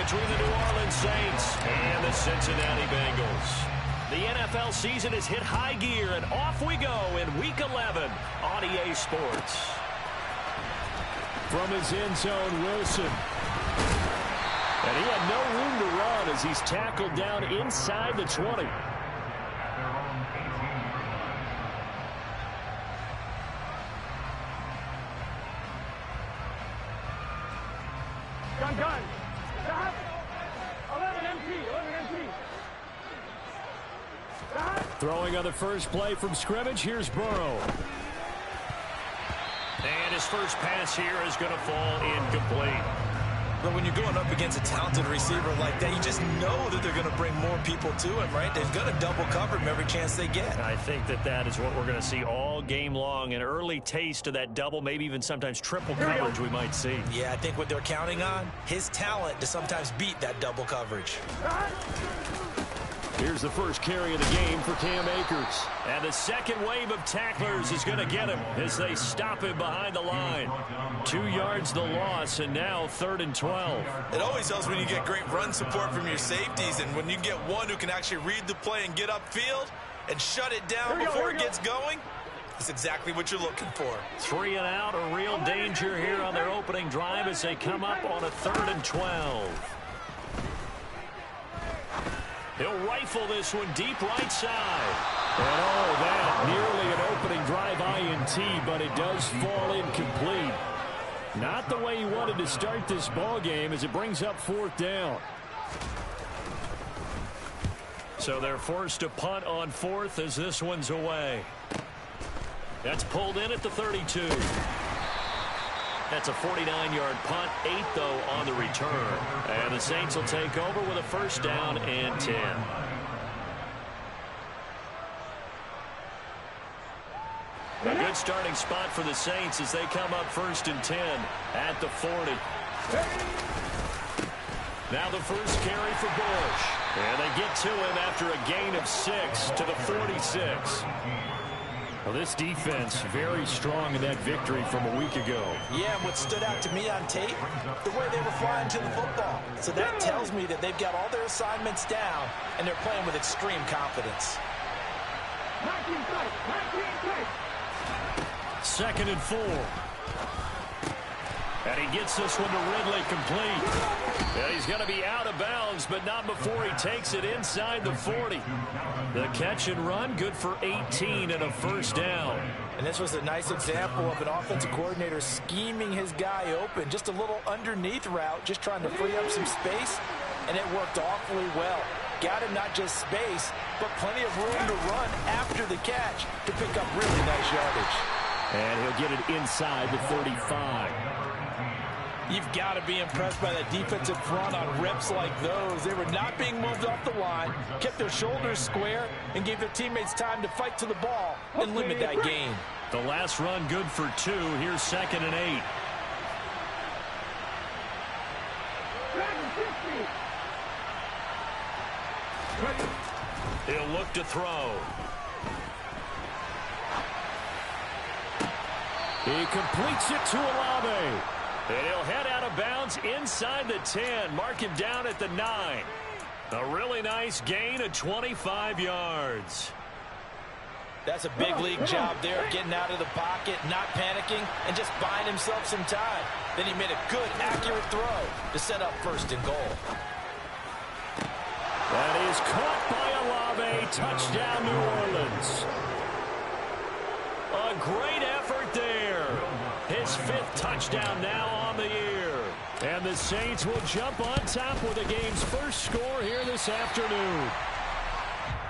between the New Orleans Saints and the Cincinnati Bengals. The NFL season has hit high gear, and off we go in Week 11 on EA Sports. From his end zone, Wilson. And he had no room to run as he's tackled down inside the 20. Gun. Stop. 11 empty. Throwing on the first play from scrimmage, here's Burrow. And his first pass here is going to fall incomplete. But when you're going up against a talented receiver like that, you just know that they're going to bring more people to him, right? They're going to double cover him every chance they get. I think that is what we're going to see all game long. An early taste of that double, maybe even sometimes triple coverage we might see. Yeah, I think what they're counting on, his talent to sometimes beat that double coverage. Here's the first carry of the game for Cam Akers. And the second wave of tacklers is going to get him as they stop him behind the line. 2 yards the loss, and now 3rd and 12. It always helps when you get great run support from your safeties, and when you get one who can actually read the play and get upfield and shut it down before it gets going. That's exactly what you're looking for. 3 and out, a real danger here on their opening drive as they come up on a 3rd and 12. He'll rifle this one deep right side. And all that, nearly an opening drive INT, but it does fall incomplete. Not the way he wanted to start this ball game as it brings up 4th down. So they're forced to punt on 4th as this one's away. That's pulled in at the 32. That's a 49-yard punt, 8 though on the return. And the Saints will take over with a 1st down and 10. A good starting spot for the Saints as they come up 1st and 10 at the 40. Now the first carry for Bush. And they get to him after a gain of 6 to the 46. Well, this defense very strong in that victory from a week ago. Yeah, and what stood out to me on tape, the way they were flying to the football. So that tells me that they've got all their assignments down, and they're playing with extreme confidence. 2nd and 4. And he gets this one to Ridley complete. And he's going to be out of bounds, but not before he takes it inside the 40. The catch and run, good for 18 and a 1st down. And this was a nice example of an offensive coordinator scheming his guy open. Just a little underneath route, just trying to free up some space, and it worked awfully well. Got him not just space, but plenty of room to run after the catch to pick up really nice yardage. And he'll get it inside the 35. You've got to be impressed by that defensive front on reps like those. They were not being moved off the line, kept their shoulders square, and gave their teammates time to fight to the ball and limit that gain. The last run good for 2. Here's 2nd and 8. He'll look to throw. He completes it to Olave. And he'll head out of bounds inside the 10. Mark him down at the 9. A really nice gain of 25 yards. That's a big league job there, getting out of the pocket, not panicking, and just buying himself some time. Then he made a good, accurate throw to set up 1st and goal. That is caught by Olave. Touchdown, New Orleans. A great effort there. His 5th touchdown now on the year. And the Saints will jump on top with the game's first score here this afternoon.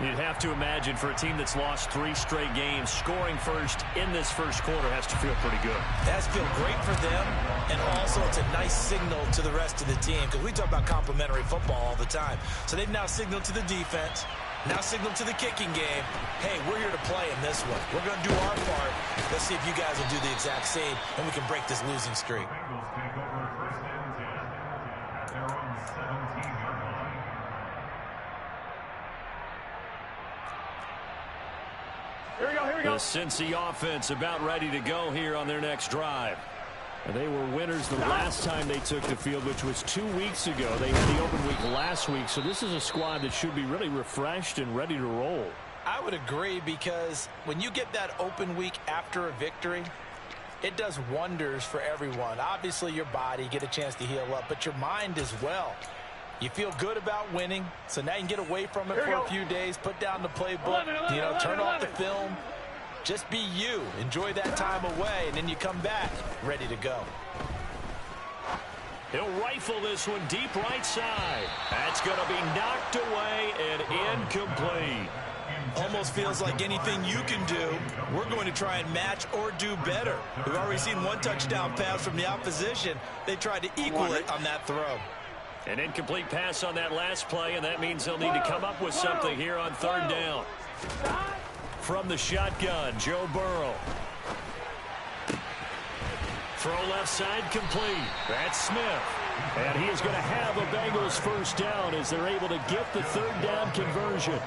You'd have to imagine for a team that's lost 3 straight games, scoring first in this first quarter has to feel pretty good. It has to feel great for them, and also it's a nice signal to the rest of the team, because we talk about complimentary football all the time. So they've now signaled to the defense, now signaled to the kicking game, hey, we're here to play in this one. We're going to do our part. Let's see if you guys will do the exact same, and we can break this losing streak. The Cincy offense about ready to go here on their next drive. They were winners the last time they took the field, which was 2 weeks ago. They had the open week last week, so this is a squad that should be really refreshed and ready to roll. I would agree, because when you get that open week after a victory, it does wonders for everyone. Obviously, your body, get a chance to heal up, but your mind as well. You feel good about winning, so now you can get away from it for a few days, put down the playbook, turn off the film. Just be you. Enjoy that time away, and then you come back ready to go. He'll rifle this one deep right side. That's going to be knocked away and incomplete. Almost feels like anything you can do, we're going to try and match or do better. We've already seen one touchdown pass from the opposition. They tried to equal it on that throw. An incomplete pass on that last play, and that means they'll need to come up with something here on third down. From the shotgun, Joe Burrow. Throw left side complete. That's Smith. And he is going to have a Bengals first down as they're able to get the third down conversion.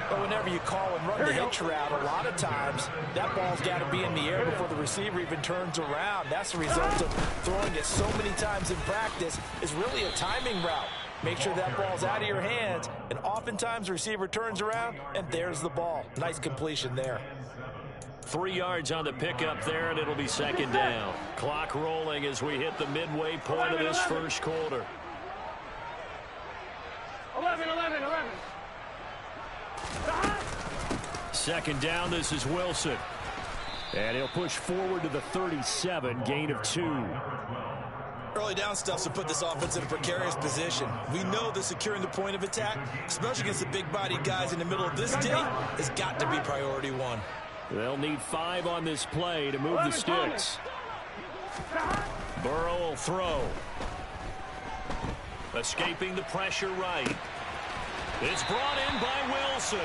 But whenever you call and run the hitch route, a lot of times that ball's got to be in the air before the receiver even turns around. That's the result of throwing it so many times in practice. Is really a timing route. Make sure that ball's out of your hands, and oftentimes the receiver turns around, and there's the ball. Nice completion there. 3 yards on the pickup there, and it'll be second down. Clock rolling as we hit the midway point of this first quarter. 11. Second down, this is Wilson. And he'll push forward to the 37, gain of 2. Early down stuff to put this offense in a precarious position. We know that securing the point of attack, especially against the big-bodied guys in the middle of this day, has got to be priority 1. They'll need 5 on this play to move the sticks. Burrow will throw. Escaping the pressure right. It's brought in by Wilson.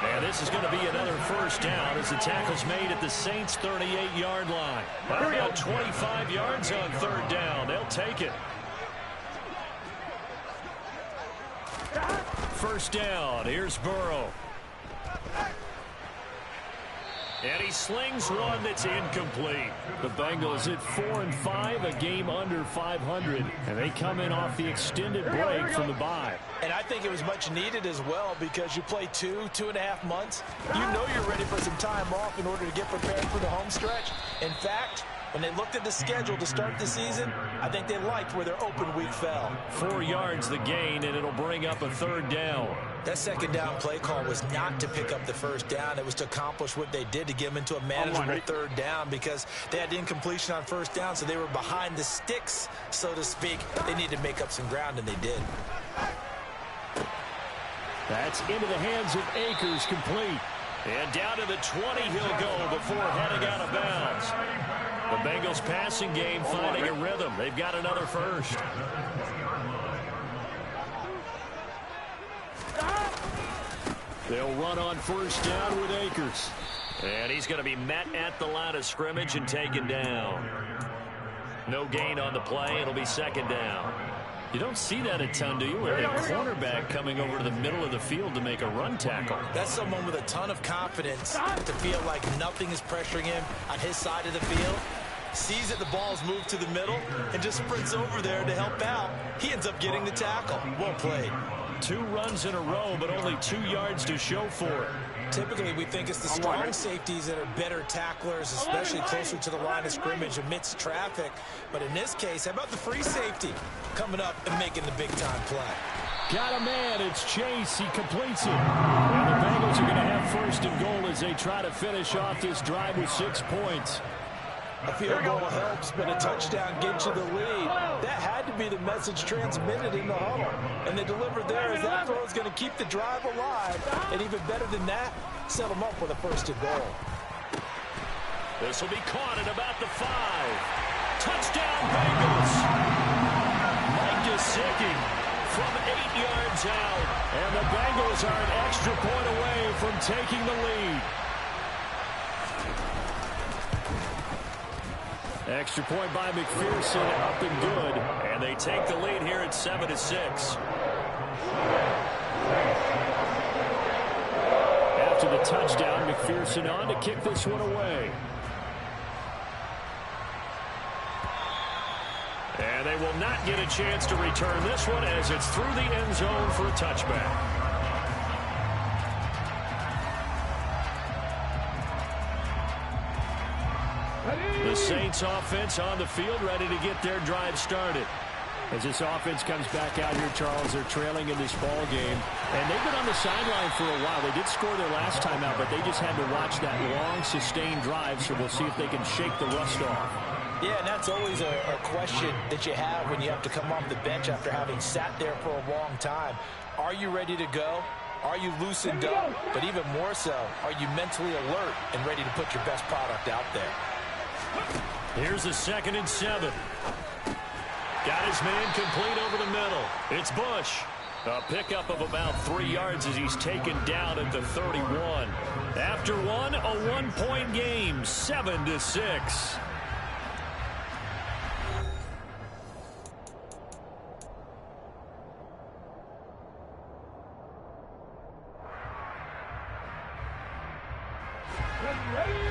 And this is going to be another first down as the tackle's made at the Saints' 38-yard line. About 25 yards on third down. They'll take it. First down. Here's Burrow. And he slings one that's incomplete. The Bengals at 4-5, a game under 500, and they come in off the extended break from the bye. And I think it was much needed as well, because you play 2.5 months. You know you're ready for some time off in order to get prepared for the home stretch. In fact, when they looked at the schedule to start the season, I think they liked where their open week fell. 4 yards the gain, and it'll bring up a third down. That second down play call was not to pick up the first down. It was to accomplish what they did, to get them into a manageable third down, because they had incompletion on first down, so they were behind the sticks, so to speak. They needed to make up some ground, and they did. That's into the hands of Akers, complete. And down to the 20 he'll go before heading out of bounds. The Bengals passing game finding a rhythm. They've got another first. They'll run on first down with Akers. And he's going to be met at the line of scrimmage and taken down. No gain on the play. It'll be second down. You don't see that a ton, do you? With a cornerback coming over to the middle of the field to make a run tackle. That's someone with a ton of confidence to feel like nothing is pressuring him on his side of the field. Sees that the ball's moved to the middle and just sprints over there to help out. He ends up getting the tackle. Well played. 2 runs in a row, but only 2 yards to show for it. Typically, we think it's the strong safeties that are better tacklers, especially closer to the line of scrimmage amidst traffic. But in this case, how about the free safety coming up and making the big-time play? Got a man. It's Chase. He completes it. And the Bengals are going to have first and goal as they try to finish off this drive with 6 points. A field goal helps, but a touchdown gets you the lead. That had to be the message transmitted in the huddle. And they delivered there, as that throw is going to keep the drive alive. And even better than that, set them up with a first and goal. This will be caught at about the 5. Touchdown, Bengals. Mike Gesicki from 8 yards out. And the Bengals are an extra point away from taking the lead. Extra point by McPherson, up and good. And they take the lead here at 7-6. After the touchdown, McPherson on to kick this one away. And they will not get a chance to return this one as it's through the end zone for a touchback. The Saints offense on the field, ready to get their drive started. As this offense comes back out here, Charles, they're trailing in this ball game. And they've been on the sideline for a while. They did score their last time out, but they just had to watch that long, sustained drive, so we'll see if they can shake the rust off. Yeah, and that's always a question that you have when you have to come off the bench after having sat there for a long time. Are you ready to go? Are you loosened up? But even more so, are you mentally alert and ready to put your best product out there? Here's a 2nd and 7. Got his man complete over the middle. It's Bush. A pickup of about 3 yards as he's taken down at the 31. After one, a 1-point game, 7-6.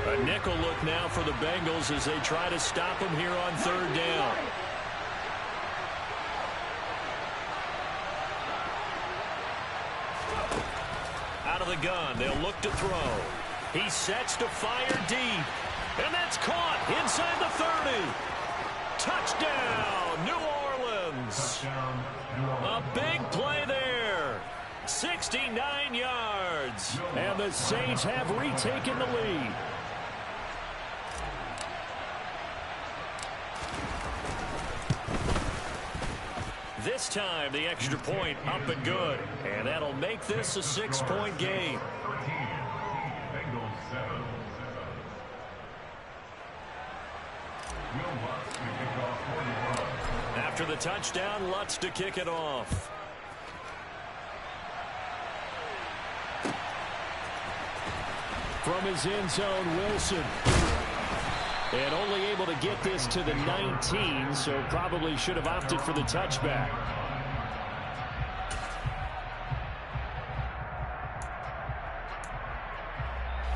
A nickel look now for the Bengals as they try to stop him here on 3rd down. Out of the gun, they'll look to throw. He sets to fire deep. And that's caught inside the 30. Touchdown, New Orleans. A big play there. 69 yards. And the Saints have retaken the lead. This time, the extra point up and good. And that'll make this a 6-point game. After the touchdown, Lutz to kick it off. From his end zone, Wilson. And only able to get this to the 19, so probably should have opted for the touchback.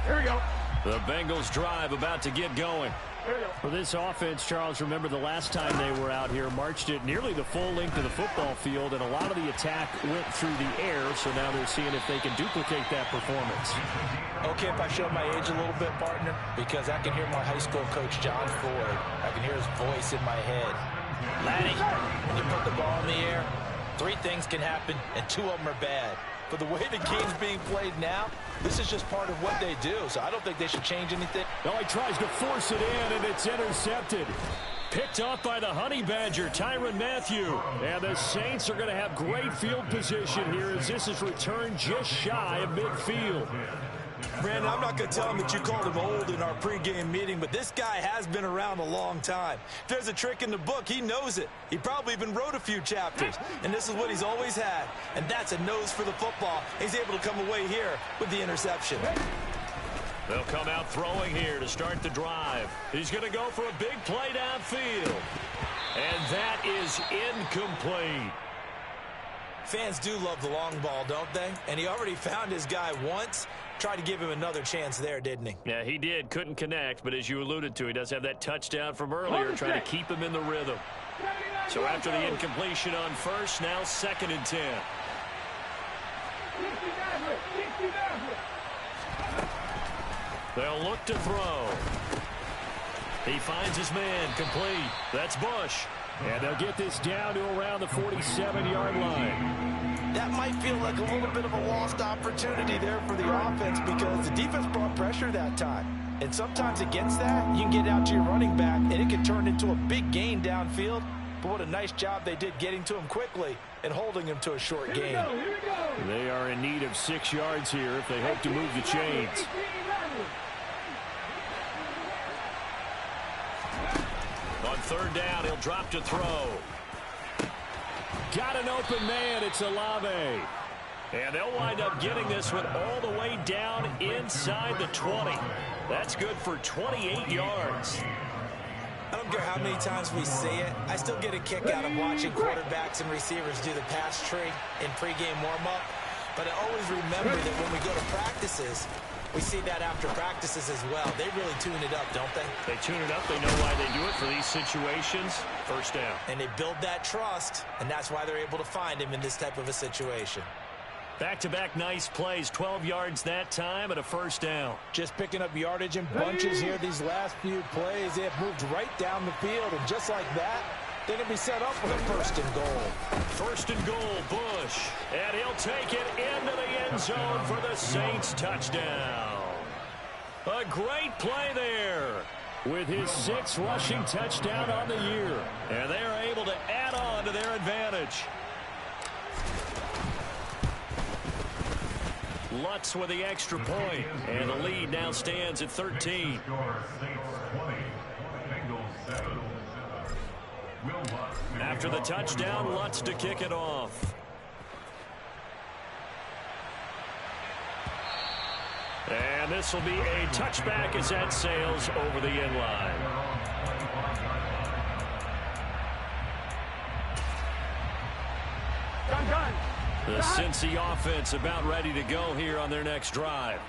Here we go. The Bengals drive about to get going. For this offense, Charles, remember the last time they were out here, marched it nearly the full length of the football field, and a lot of the attack went through the air, so now they're seeing if they can duplicate that performance. Okay, if I show my age a little bit, partner, because I can hear my high school coach, John Ford. I can hear his voice in my head. Laddie, when you put the ball in the air, 3 things can happen, and 2 of them are bad. But the way the game's being played now, this is just part of what they do, so I don't think they should change anything. No, he tries to force it in, and it's intercepted. Picked off by the Honey Badger, Tyrann Mathieu. And the Saints are going to have great field position here as this is returned just shy of midfield. Brandon, I'm not going to tell him that you called him old in our pregame meeting, but this guy has been around a long time. If there's a trick in the book, he knows it. He probably even wrote a few chapters, and this is what he's always had, and that's a nose for the football. He's able to come away here with the interception. They'll come out throwing here to start the drive. He's going to go for a big play downfield. And that is incomplete. Fans do love the long ball, don't they? And he already found his guy once. Tried to give him another chance there, didn't he? Yeah, he did. Couldn't connect, but as you alluded to, he does have that touchdown from earlier, trying to keep him in the rhythm. So after the incompletion on first, now 2nd and 10. They'll look to throw. He finds his man complete. That's Bush. And they'll get this down to around the 47-yard line. That might feel like a little bit of a lost opportunity there for the offense because the defense brought pressure that time. And sometimes against that, you can get out to your running back, and it can turn into a big gain downfield. But what a nice job they did getting to him quickly and holding him to a short gain. They are in need of 6 yards here if they hope to move the chains. On 3rd down, he'll drop to throw. Got an open man. It's Olave. And they'll wind up getting this one all the way down inside the 20. That's good for 28 yards. I don't care how many times we see it. I still get a kick out of watching quarterbacks and receivers do the pass tree in pregame warm-up. But I always remember that when we go to practices, We see that after practices as well. They really tune it up, don't they? They tune it up. They know why they do it for these situations. First down. And they build that trust, and that's why they're able to find him in this type of a situation. Back-to-back nice plays. 12 yards that time and a first down. Just picking up yardage in bunches here these last few plays. They have moved right down the field, and just like that, they're going to be set up for the first and goal. First and goal, Bush. And he'll take it into the end zone for the Saints touchdown. A great play there with his 6th rushing touchdown on the year. And they're able to add on to their advantage. Lutz with the extra point. And the lead now stands at 13. After the touchdown, Lutz to kick it off. And this will be a touchback as that sails over the end line. The Cincy offense about ready to go here on their next drive.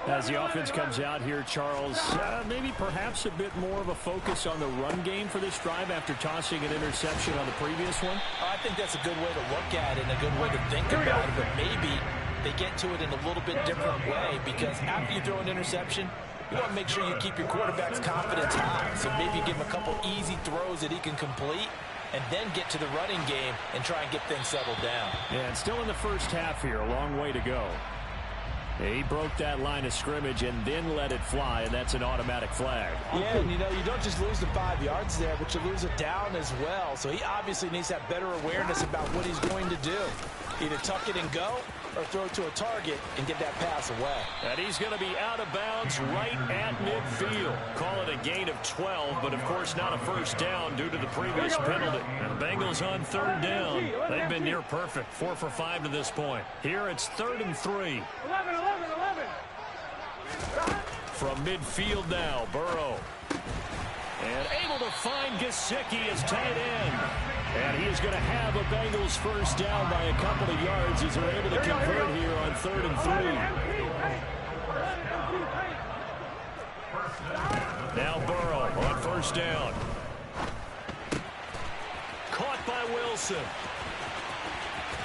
As the offense comes out here, Charles, maybe perhaps a bit more of a focus on the run game for this drive after tossing an interception on the previous one? I think that's a good way to look at it and a good way to think about it, but maybe they get to it in a little bit different way, because after you throw an interception, you want to make sure you keep your quarterback's confidence high. So maybe give him a couple easy throws that he can complete, and then get to the running game and try and get things settled down. Yeah, and still in the first half here, a long way to go. He broke that line of scrimmage and then let it fly, and that's an automatic flag. Yeah, and you know, you don't just lose the 5 yards there, but you lose it down as well. So he obviously needs to have better awareness about what he's going to do. Either tuck it and go, or throw it to a target and get that pass away. And he's going to be out of bounds right at midfield. Call it a gain of 12, but of course not a first down due to the previous penalty. And the Bengals on third down. They've been near perfect. 4 for 5 to this point. Here it's 3rd and 3. 11. From midfield now, Burrow. And able to find Gesicki as tight end. And he is going to have a Bengals first down by a couple of yards as they're able to convert here on 3rd and 3. Now Burrow on first down. Caught by Wilson.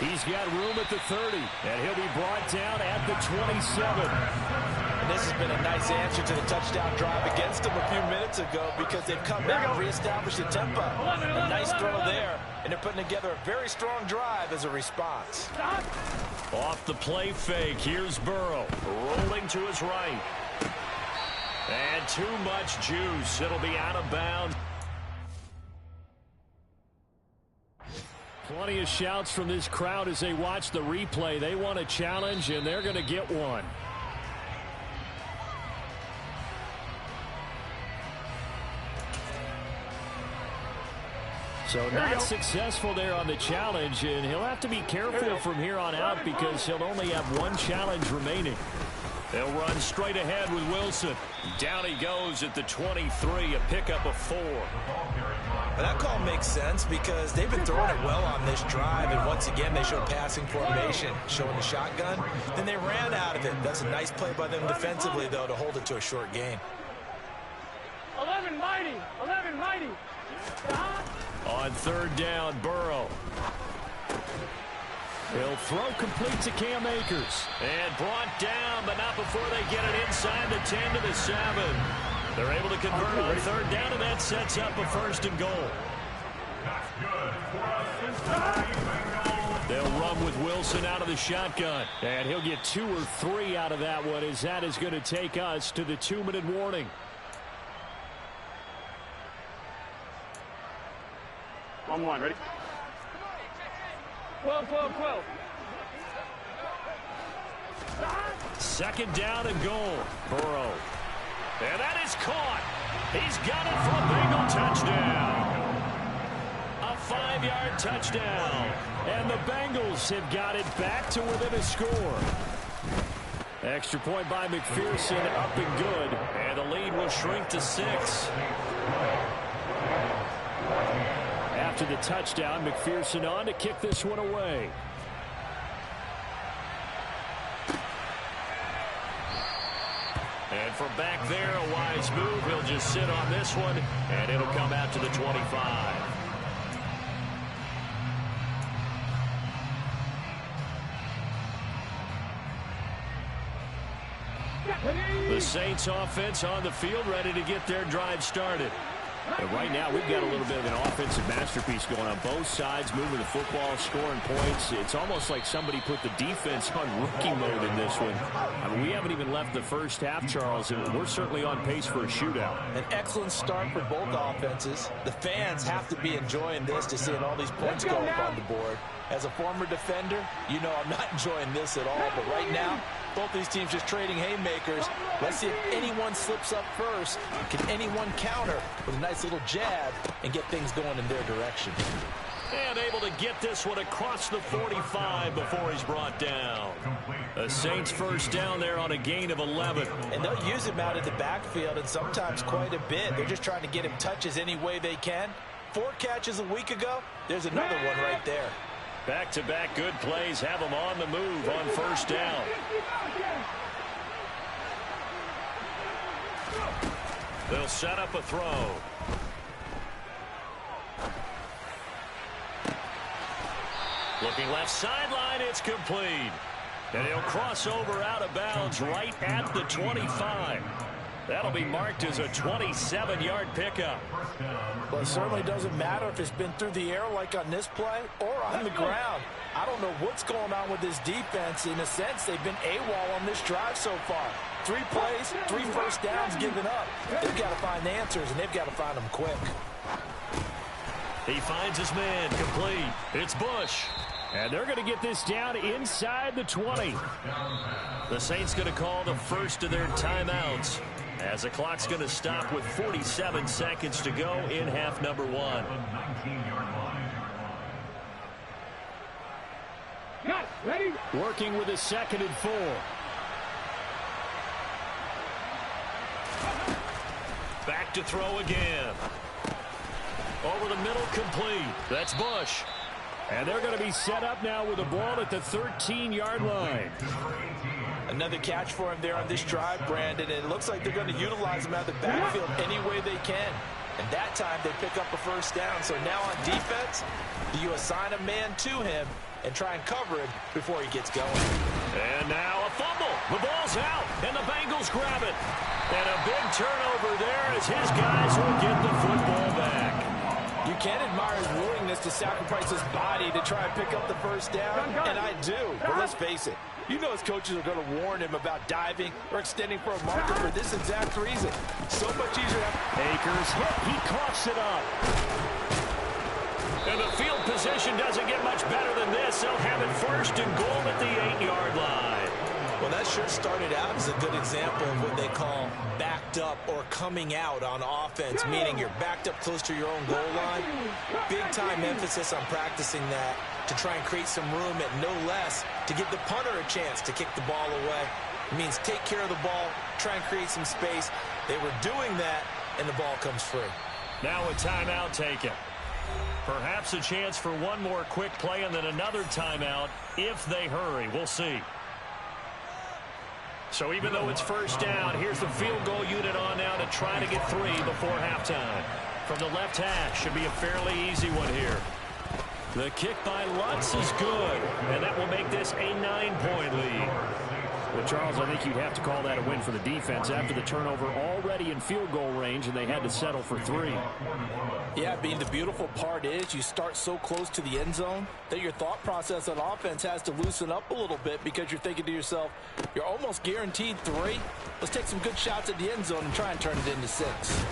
He's got room at the 30, and he'll be brought down at the 27. And this has been a nice answer to the touchdown drive against them a few minutes ago, because they've come back and reestablished the tempo. A nice throw there, and they're putting together a very strong drive as a response. Off the play fake, here's Burrow, rolling to his right. And too much juice. It'll be out of bounds. Plenty of shouts from this crowd as they watch the replay. They want a challenge, and they're going to get one. So not successful there on the challenge, and he'll have to be careful from here on out because he'll only have one challenge remaining. They'll run straight ahead with Wilson. Down he goes at the 23, a pickup of 4. But that call makes sense because they've been throwing it well on this drive, and once again they show passing formation, showing the shotgun. Then they ran out of it. That's a nice play by them defensively, though, to hold it to a short gain. 11 mighty. On third down, Burrow. He'll throw complete to Cam Akers. And brought down, but not before they get it inside the 10 to the 7. They're able to convert on third down, and that sets up a 1st and goal. They'll run with Wilson out of the shotgun. And he'll get 2 or 3 out of that one, as that is going to take us to the 2-minute warning. On 1, ready? 12. 2nd down and goal. Burrow. And that is caught. He's got it for a Bengal touchdown. A 5-yard touchdown. And the Bengals have got it back to within a score. Extra point by McPherson, up and good. And the lead will shrink to 6. After the touchdown, McPherson on to kick this one away. And from back there, a wise move. He'll just sit on this one, and it'll come out to the 25. The Saints offense on the field, ready to get their drive started. And right now, we've got a little bit of an offensive masterpiece going on both sides, moving the football, scoring points. It's almost like somebody put the defense on rookie mode in this one. I mean, we haven't even left the first half, Charles, and we're certainly on pace for a shootout. An excellent start for both offenses. The fans have to be enjoying this to seeing all these points go up on the board. As a former defender, you know I'm not enjoying this at all. But right now, both these teams just trading haymakers. Let's see if anyone slips up first. Can anyone counter with a nice little jab and get things going in their direction? And able to get this one across the 45 before he's brought down. The Saints first down there on a gain of 11. And they'll use him out in the backfield, and sometimes quite a bit. They're just trying to get him touches any way they can. 4 catches a week ago. There's another one right there. Back-to-back good plays have them on the move on first down. They'll set up a throw. Looking left sideline, it's complete. And he'll cross over out of bounds right at the 25. That'll be marked as a 27-yard pickup. Well, it certainly doesn't matter if it's been through the air like on this play or on the ground. I don't know what's going on with this defense. In a sense, they've been AWOL on this drive so far. 3 plays, 3 first downs given up. They've got to find answers, and they've got to find them quick. He finds his man complete. It's Bush. And they're going to get this down inside the 20. The Saints going to call the first of their timeouts, as the clock's going to stop with 47 seconds to go in half number 1. Ready? Working with a 2nd and 4. Back to throw again. Over the middle, complete. That's Bush. And they're going to be set up now with the ball at the 13-yard line. Another catch for him there on this drive, Brandon. And it looks like they're going to utilize him out of the backfield any way they can. And that time they pick up a first down. So now on defense, do you assign a man to him and try and cover him before he gets going? And now a fumble. The ball's out, and the Bengals grab it. And a big turnover there as his guys will get the football back. You can't admire his willingness to sacrifice his body to try and pick up the first down, and I do. But let's face it, you know his coaches are going to warn him about diving or extending for a marker for this exact reason. So much easier. Akers hit. He coughs it up. And the field position doesn't get much better than this. They'll have it first and goal at the 8-yard line. Well, that sure started out as a good example of what they call backed up or coming out on offense, meaning you're backed up close to your own goal line. Big-time emphasis on practicing that to try and create some room at no less to give the punter a chance to kick the ball away. It means take care of the ball, try and create some space. They were doing that, and the ball comes free. Now a timeout taken. Perhaps a chance for one more quick play and then another timeout if they hurry. We'll see. So even though it's first down, here's the field goal unit on now to try to get 3 before halftime. From the left hash, should be a fairly easy one here. The kick by Lutz is good, and that will make this a 9-point lead. Well, Charles, I think you'd have to call that a win for the defense after the turnover already in field goal range, and they had to settle for 3. Yeah, the beautiful part is you start so close to the end zone that your thought process on offense has to loosen up a little bit because you're thinking to yourself, you're almost guaranteed 3. Let's take some good shots at the end zone and try and turn it into 6.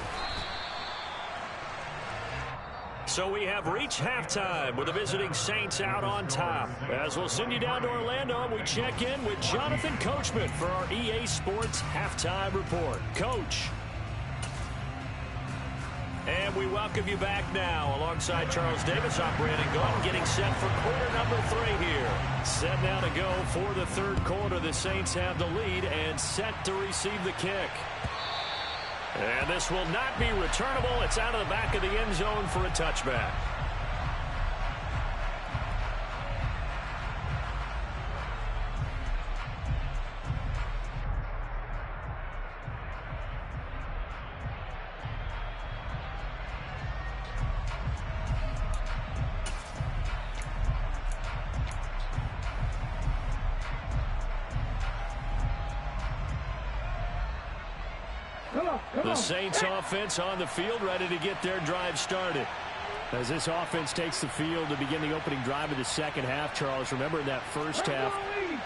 So we have reached halftime with the visiting Saints out on top. As we'll send you down to Orlando, we check in with Jonathan Coachman for our EA Sports Halftime Report. Coach. And we welcome you back now alongside Charles Davis. I'm Brandon Gordon getting set for quarter number 3 here. Set now to go for the third quarter. The Saints have the lead and set to receive the kick. And this will not be returnable. It's out of the back of the end zone for a touchback. The Saints offense on the field, ready to get their drive started. As this offense takes the field to begin the opening drive of the second half, Charles, remember in that first half,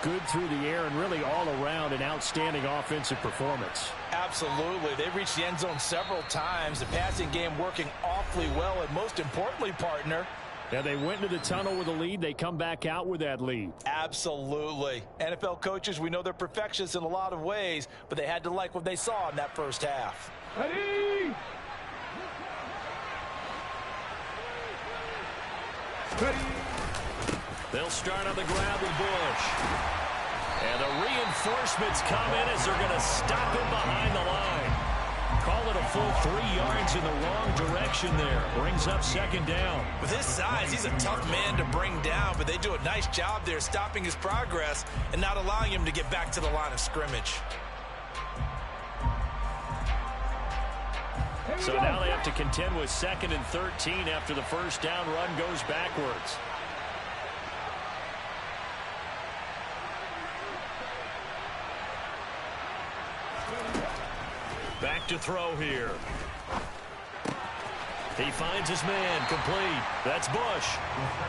good through the air and really all around an outstanding offensive performance. Absolutely. They reached the end zone several times. The passing game working awfully well, and most importantly, partner, yeah, they went into the tunnel with a lead. They come back out with that lead. Absolutely. NFL coaches, we know they're perfectionists in a lot of ways, but they had to like what they saw in that first half. Ready? They'll start on the ground with Bush. And the reinforcements come in as they're going to stop him behind the line. Call it a full 3 yards in the wrong direction there. Brings up second down. With his size, he's a tough man to bring down, but they do a nice job there stopping his progress and not allowing him to get back to the line of scrimmage. So now they have to contend with 2nd and 13 after the first down run goes backwards. Back to throw here. He finds his man, complete. That's Bush.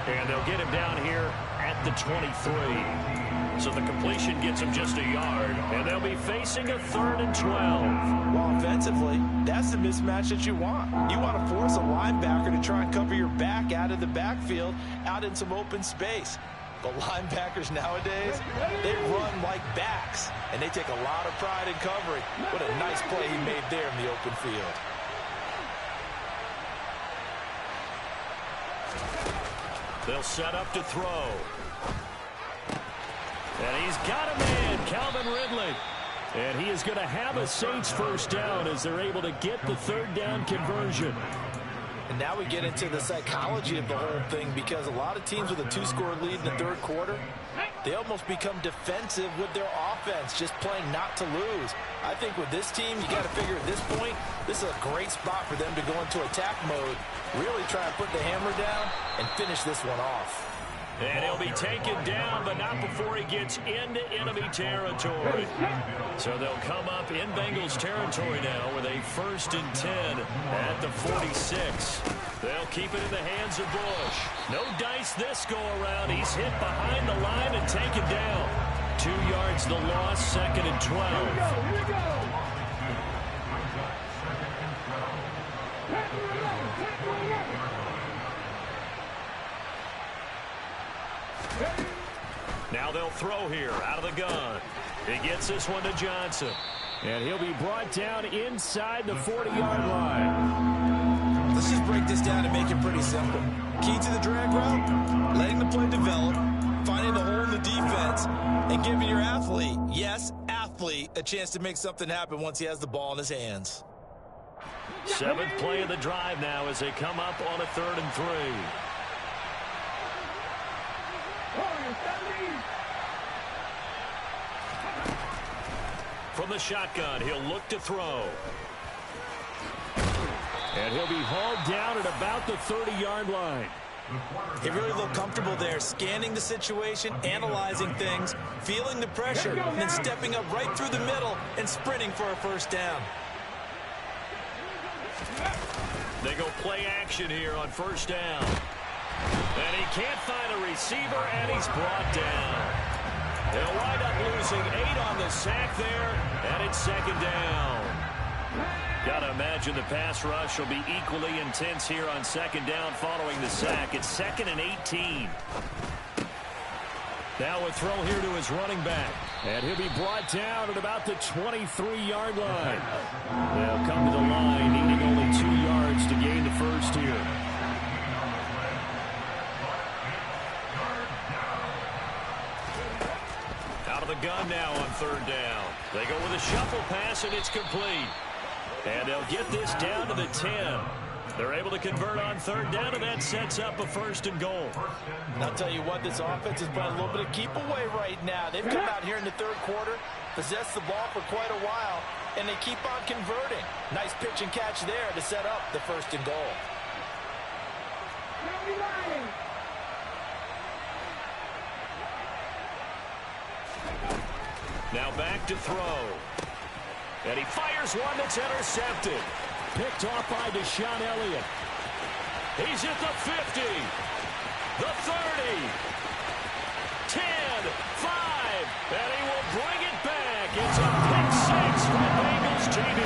And they'll get him down here at the 23. So the completion gets him just a yard. And they'll be facing a 3rd and 12. Well, offensively, that's the mismatch that you want. You want to force a linebacker to try and cover your back out of the backfield, out in some open space. But linebackers nowadays, they run like backs, and they take a lot of pride in covering. What a nice play he made there in the open field. They'll set up to throw. And he's got a man, Calvin Ridley. And he is going to have a Saints first down as they're able to get the 3rd down conversion. And now we get into the psychology of the whole thing, because a lot of teams with a 2-score lead in the 3rd quarter, they almost become defensive with their offense, just playing not to lose. I think with this team, you got to figure at this point, this is a great spot for them to go into attack mode, really try and put the hammer down and finish this one off. And he'll be taken down, but not before he gets into enemy territory. So they'll come up in Bengals territory now with a 1st and 10 at the 46. They'll keep it in the hands of Bush. No dice this go-around. He's hit behind the line and taken down. 2 yards the loss, 2nd and 12. Here we go. Now they'll throw here out of the gun. He gets this one to Johnson. And he'll be brought down inside the 40-yard line. Let's just break this down and make it pretty simple. Key to the drag route, letting the play develop, finding the hole in the defense, and giving your athlete, yes, athlete, a chance to make something happen once he has the ball in his hands. 7th play of the drive now as they come up on a 3rd and 3. From the shotgun, he'll look to throw. And he'll be hauled down at about the 30-yard line. He really looked comfortable there, scanning the situation, analyzing things, feeling the pressure, and then stepping up right through the middle and sprinting for a first down. They go play action here on 1st down. And he can't find a receiver, and he's brought down. They'll wind up losing 8 on the sack there, and it's 2nd down. Got to imagine the pass rush will be equally intense here on 2nd down following the sack. It's 2nd and 18. Now a throw here to his running back. And he'll be brought down at about the 23-yard line. They'll come to the line, needing only 2 yards to gain the first here. Out of the gun now on 3rd down. They go with a shuffle pass, and it's complete. And they'll get this down to the 10. They're able to convert on 3rd down, and that sets up a 1st and goal. I'll tell you what, this offense is playing a little bit of keep away right now. They've come out here in the 3rd quarter, possessed the ball for quite a while, and they keep on converting. Nice pitch and catch there to set up the 1st and goal. Now back to throw. And he fires one that's intercepted. Picked off by Deshaun Elliott. He's at the 50, the 30, 10, 5, and he will bring it back. It's a pick six for Bengals TV.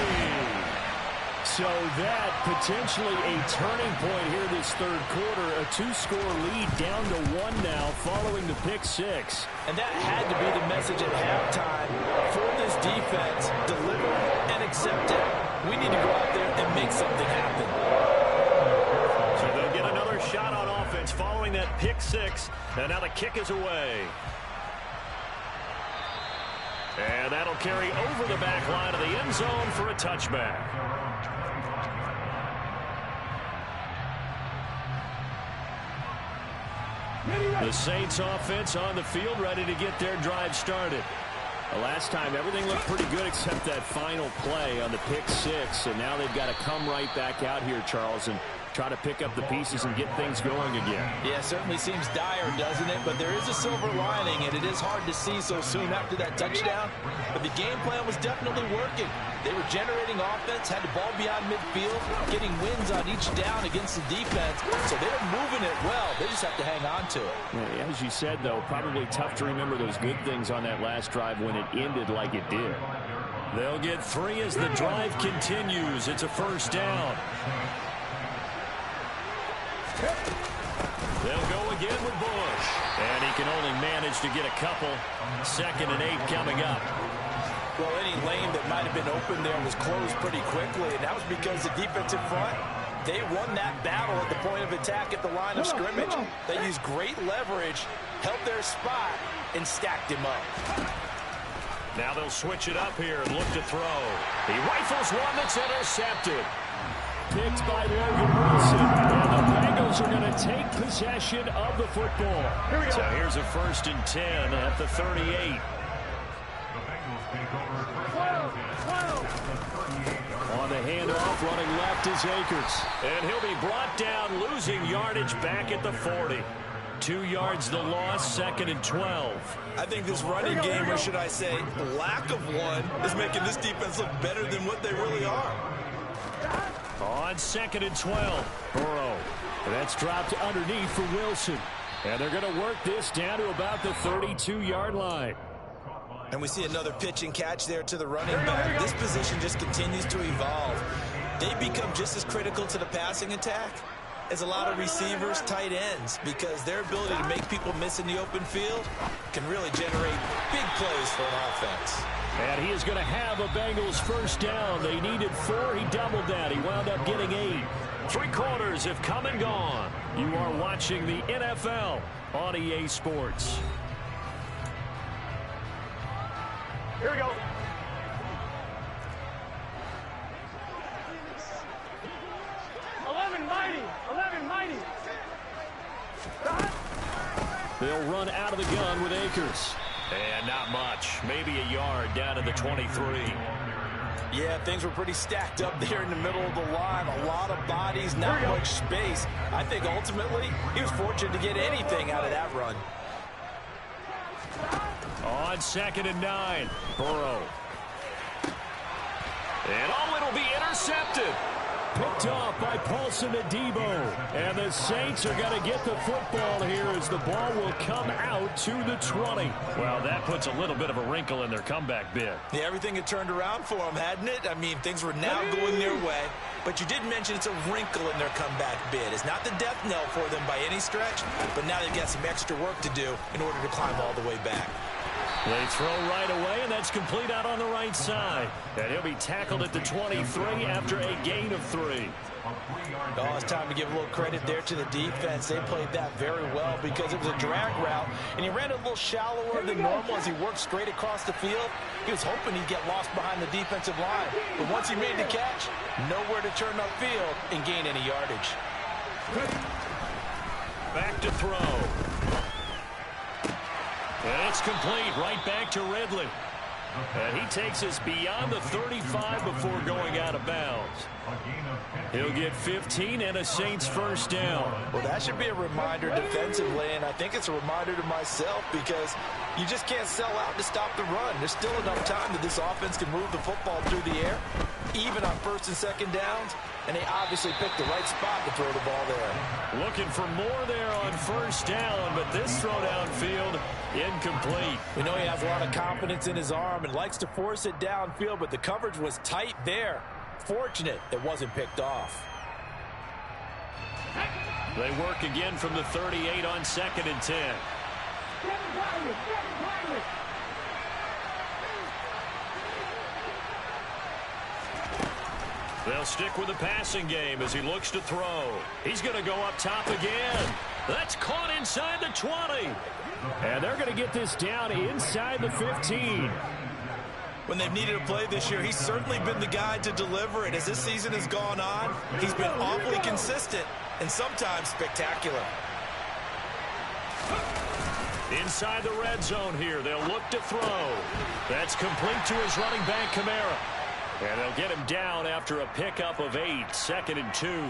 So that potentially a turning point here this third quarter. A two-score lead down to 1 now following the pick six. And that had to be the message at halftime for this defense. Deliver and accept it. We need to go out there and make something happen. So they'll get another shot on offense following that pick six. And now the kick is away. And that'll carry over the back line of the end zone for a touchback. The Saints offense on the field, ready to get their drive started. The last time, everything looked pretty good except that final play on the pick six. And now they've got to come right back out here, Charles, and try to pick up the pieces and get things going again. Yeah, certainly seems dire, doesn't it? But there is a silver lining, and it is hard to see so soon after that touchdown. But the game plan was definitely working. They were generating offense, had the ball beyond midfield, getting wins on each down against the defense. So they're moving it well. They just have to hang on to it. Yeah, as you said, though, probably tough to remember those good things on that last drive when it ended like it did. They'll get 3 as the drive continues. It's a first down. They'll go again with Bush. And he can only manage to get a couple. 2nd and 8 coming up. Well, any lane that might have been open there was closed pretty quickly, and that was because the defensive front, they won that battle at the point of attack at the line of scrimmage. They used great leverage, held their spot, and stacked him up. Now they'll switch it up here and look to throw. He rifles one that's intercepted. Picked by Logan Wilson. And the Bengals are going to take possession of the football. So here's a 1st and 10 at the 38. On the handoff, running left is Akers. And he'll be brought down, losing yardage back at the 40. 2 yards the loss, 2nd and 12. I think this running game, or should I say lack of one, is making this defense look better than what they really are. On 2nd and 12, Burrow. That's dropped underneath for Wilson. And they're going to work this down to about the 32-yard line. And we see another pitch and catch there to the running back. This position just continues to evolve. They become just as critical to the passing attack as a lot of receivers, tight ends, because their ability to make people miss in the open field can really generate big plays for an offense. And he is going to have a Bengals first down. They needed 4. He doubled that. He wound up getting 8. 3 quarters have come and gone. You are watching the NFL on EA Sports. Here we go. Mighty. They'll run out of the gun with Akers. And not much. Maybe a yard down to the 23. Yeah, things were pretty stacked up there in the middle of the line. A lot of bodies, not much space. I think ultimately he was fortunate to get anything out of that run. On 2nd and 9, Burrow. And it'll be intercepted. Picked off by Paulson Adebo. And the Saints are going to get the football here as the ball will come out to the 20. Well, that puts a little bit of a wrinkle in their comeback bid. Yeah, everything had turned around for them, hadn't it? I mean, things were now going their way. But you did mention it's a wrinkle in their comeback bid. It's not the death knell for them by any stretch, but now they've got some extra work to do in order to climb all the way back. They throw right away, and that's complete out on the right side. And he'll be tackled at the 23 after a gain of 3. Oh, it's time to give a little credit there to the defense. They played that very well because it was a drag route, and he ran a little shallower than normal as he worked straight across the field. He was hoping he'd get lost behind the defensive line. But once he made the catch, nowhere to turn upfield and gain any yardage. Back to throw. And it's complete right back to Ridley. And he takes us beyond the 35 before going out of bounds. He'll get 15 and a Saints first down. Well, that should be a reminder defensively, and I think it's a reminder to myself because you just can't sell out to stop the run. There's still enough time that this offense can move the football through the air, even on first and second downs, and they obviously picked the right spot to throw the ball there. Looking for more there on first down, but this throw downfield incomplete. We know he has a lot of confidence in his arm and likes to force it downfield, but the coverage was tight there. Fortunate it wasn't picked off. They work again from the 38 on 2nd and 10. They'll stick with the passing game as he looks to throw. He's going to go up top again. That's caught inside the 20. And they're going to get this down inside the 15. When they've needed a play this year, he's certainly been the guy to deliver it. As this season has gone on, he's been awfully consistent and sometimes spectacular. Inside the red zone here, they'll look to throw. That's complete to his running back, Kamara. And they'll get him down after a pickup of 8, 2nd and 2.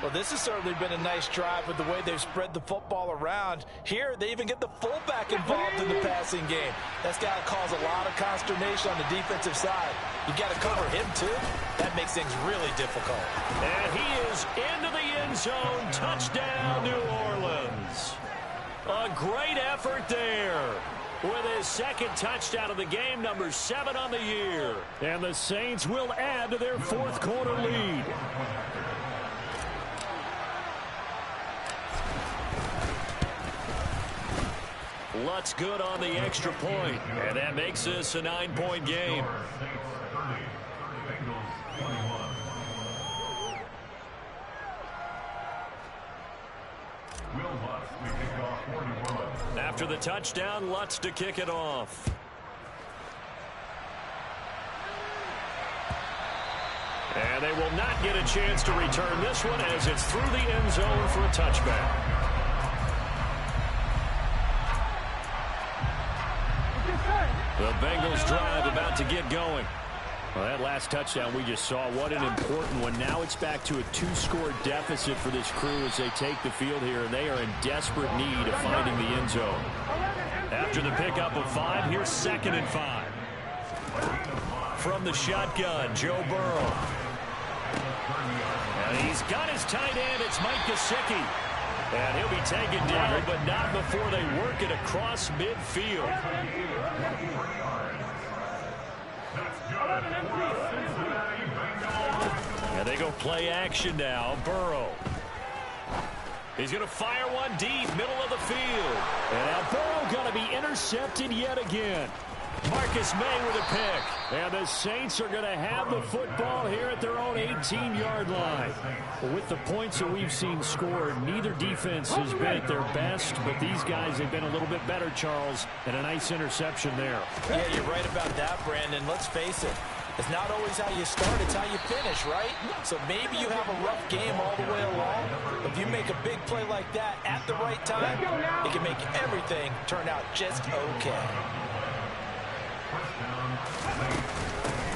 Well, this has certainly been a nice drive with the way they've spread the football around. Here, they even get the fullback involved in the passing game. That's got to cause a lot of consternation on the defensive side. You've got to cover him, too. That makes things really difficult. And he is into the end zone. Touchdown, New Orleans. A great effort there. With his second touchdown of the game, number 7 on the year. And the Saints will add to their fourth quarter lead. Lutz good on the extra point, and that makes this a 9-point game. After the touchdown, Lutz to kick it off. And they will not get a chance to return this one as it's through the end zone for a touchback. The Bengals drive about to get going. Well, that last touchdown we just saw, what an important one. Now it's back to a 2-score deficit for this crew as they take the field here, and they are in desperate need of finding the end zone. After the pickup of 5, here's 2nd and 5. From the shotgun, Joe Burrow. And he's got his tight end. It's Mike Gesicki. And he'll be taken down, but not before they work it across midfield. And they go play action now. Burrow. He's going to fire one deep, middle of the field. And now Burrow going to be intercepted yet again. Marcus May with a pick. And the Saints are going to have the football here at their own 18-yard line. With the points that we've seen scored, neither defense has been at their best, but these guys have been a little bit better, Charles, and a nice interception there. Yeah, you're right about that, Brandon. Let's face it. It's not always how you start, it's how you finish, right? So maybe you have a rough game all the way along, but if you make a big play like that at the right time, it can make everything turn out just okay.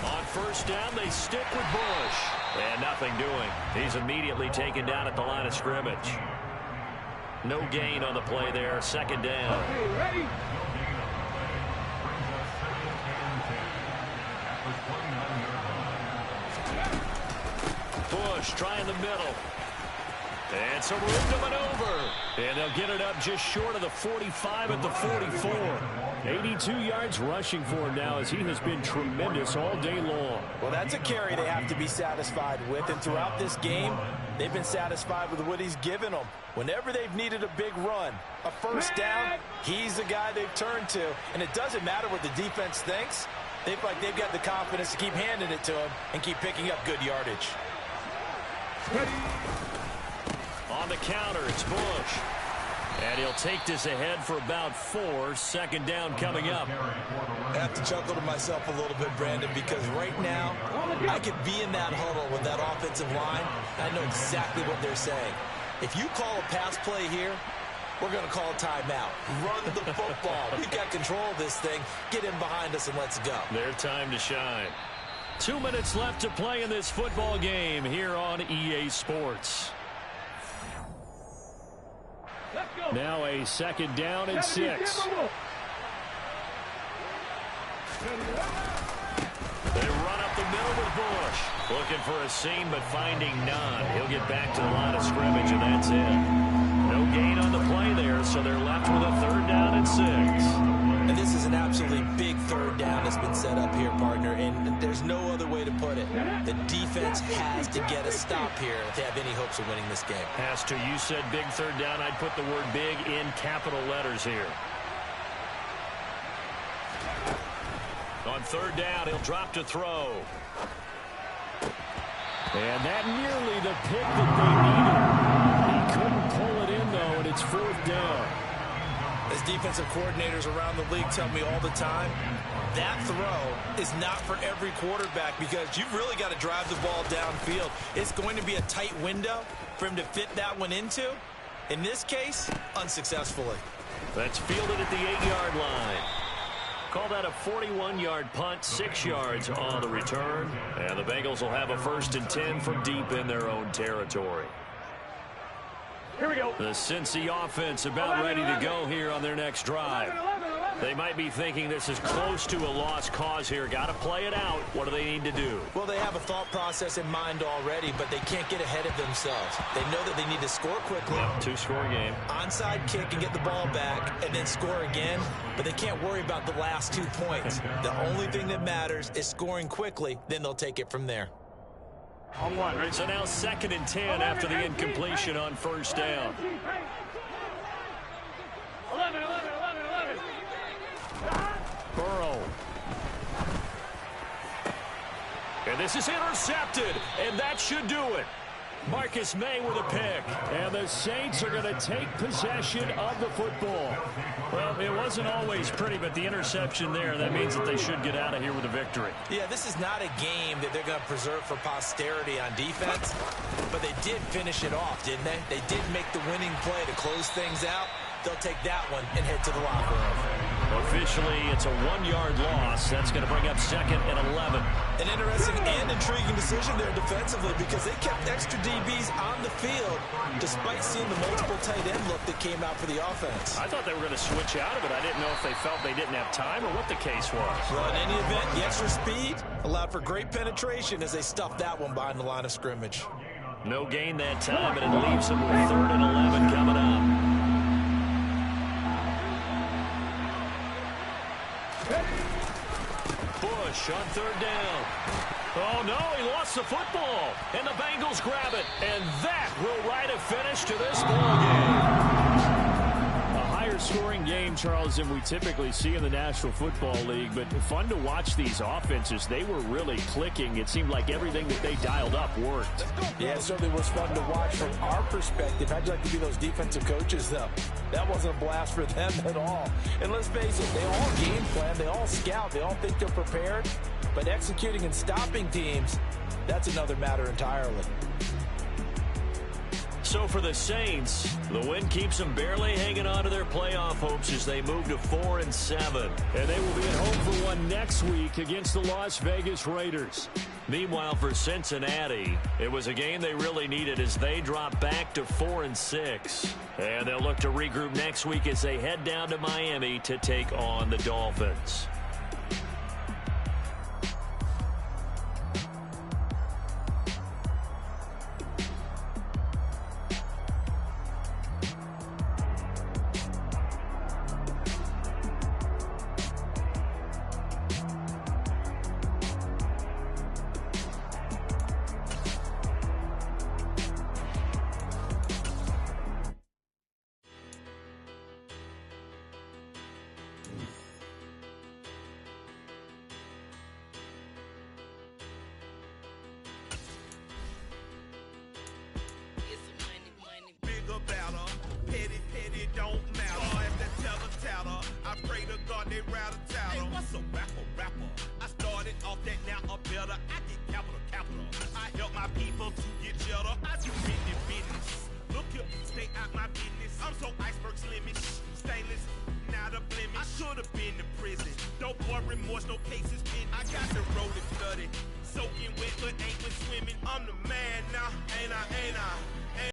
On first down, they stick with Bush. And nothing doing. He's immediately taken down at the line of scrimmage. No gain on the play there. 2nd down. Ready? Bush trying the middle. And some room to maneuver. And they'll get it up just short of the 45 at the 44. 82 yards rushing for him now as he has been tremendous all day long. Well, that's a carry they have to be satisfied with. And throughout this game, they've been satisfied with what he's given them. Whenever they've needed a big run, a first down, he's the guy they've turned to. And it doesn't matter what the defense thinks. They feel like they've got the confidence to keep handing it to him and keep picking up good yardage. On the counter, it's Bush. And he'll take this ahead for about 4. 2nd down coming up. I have to chuckle to myself a little bit, Brandon, because right now I could be in that huddle with that offensive line. I know exactly what they're saying. If you call a pass play here, we're going to call timeout. Run the football. We've got control of this thing. Get in behind us and let's go. Their time to shine. 2 minutes left to play in this football game here on EA Sports. Now a second down and 6. They run up the middle with Bush. Looking for a seam, but finding none. He'll get back to the line of scrimmage, and that's it. No gain on the play there, so they're left with a third down and 6. And this is an absolutely big third down that's been set up here, partner, and there's no other way to put it. The defense has to get a stop here to have any hopes of winning this game. Has to. You said big third down. I'd put the word big in capital letters here. On third down, he'll drop to throw. And that nearly the pick that they needed. He couldn't pull it in, though, and it's fourth down. As defensive coordinators around the league tell me all the time, that throw is not for every quarterback because you've really got to drive the ball downfield. It's going to be a tight window for him to fit that one into. In this case, unsuccessfully. That's fielded at the 8-yard line. Call that a 41-yard punt, 6 yards on the return. And the Bengals will have a 1st and 10 from deep in their own territory. Here we go. The Cincy offense about ready to go here on their next drive. They might be thinking this is close to a lost cause here. Got to play it out. What do they need to do? Well, they have a thought process in mind already, but they can't get ahead of themselves. They know that they need to score quickly. Yep, 2-score game. Onside kick and get the ball back and then score again, but they can't worry about the last 2 points. The only thing that matters is scoring quickly, then they'll take it from there. On one, right? So now 2nd and 10 after the incompletion on first down. 11. Burrow. And this is intercepted, and that should do it. Marcus May with a pick. And the Saints are going to take possession of the football. Well, it wasn't always pretty, but the interception there, that means that they should get out of here with a victory. Yeah, this is not a game that they're going to preserve for posterity on defense, but they did finish it off, didn't they? They did make the winning play to close things out. They'll take that one and head to the locker room. Officially, it's a 1-yard loss. That's going to bring up 2nd and 11. An interesting and intriguing decision there defensively because they kept extra DBs on the field despite seeing the multiple tight end look that came out for the offense. I thought they were going to switch out of it. I didn't know if they felt they didn't have time or what the case was. Well, in any event, the extra speed allowed for great penetration as they stuffed that one behind the line of scrimmage. No gain that time, and it leaves them with 3rd and 11 coming up. Bush on 3rd down. Oh, no, he lost the football. And the Bengals grab it. And that will write a finish to this ball game. A higher-scoring game, Charles, than we typically see in the National Football League. But fun to watch these offenses. They were really clicking. It seemed like everything that they dialed up worked. Yeah, it certainly was fun to watch from our perspective. How'd you like to be those defensive coaches, though? That wasn't a blast for them at all. And let's face it, they all game plan, they all scout, they all think they're prepared. But executing and stopping teams, that's another matter entirely. So for the Saints, the win keeps them barely hanging on to their playoff hopes as they move to 4 and 7. And they will be at home for one next week against the Las Vegas Raiders. Meanwhile, for Cincinnati, it was a game they really needed as they drop back to 4 and 6. And they'll look to regroup next week as they head down to Miami to take on the Dolphins. I'm so iceberg off limits. Stainless, not a blemish. I should have been to prison. No more remorse, no cases pending. I got the road flooded, soaking wet, but ain't been swimming. I'm the man now, ain't I?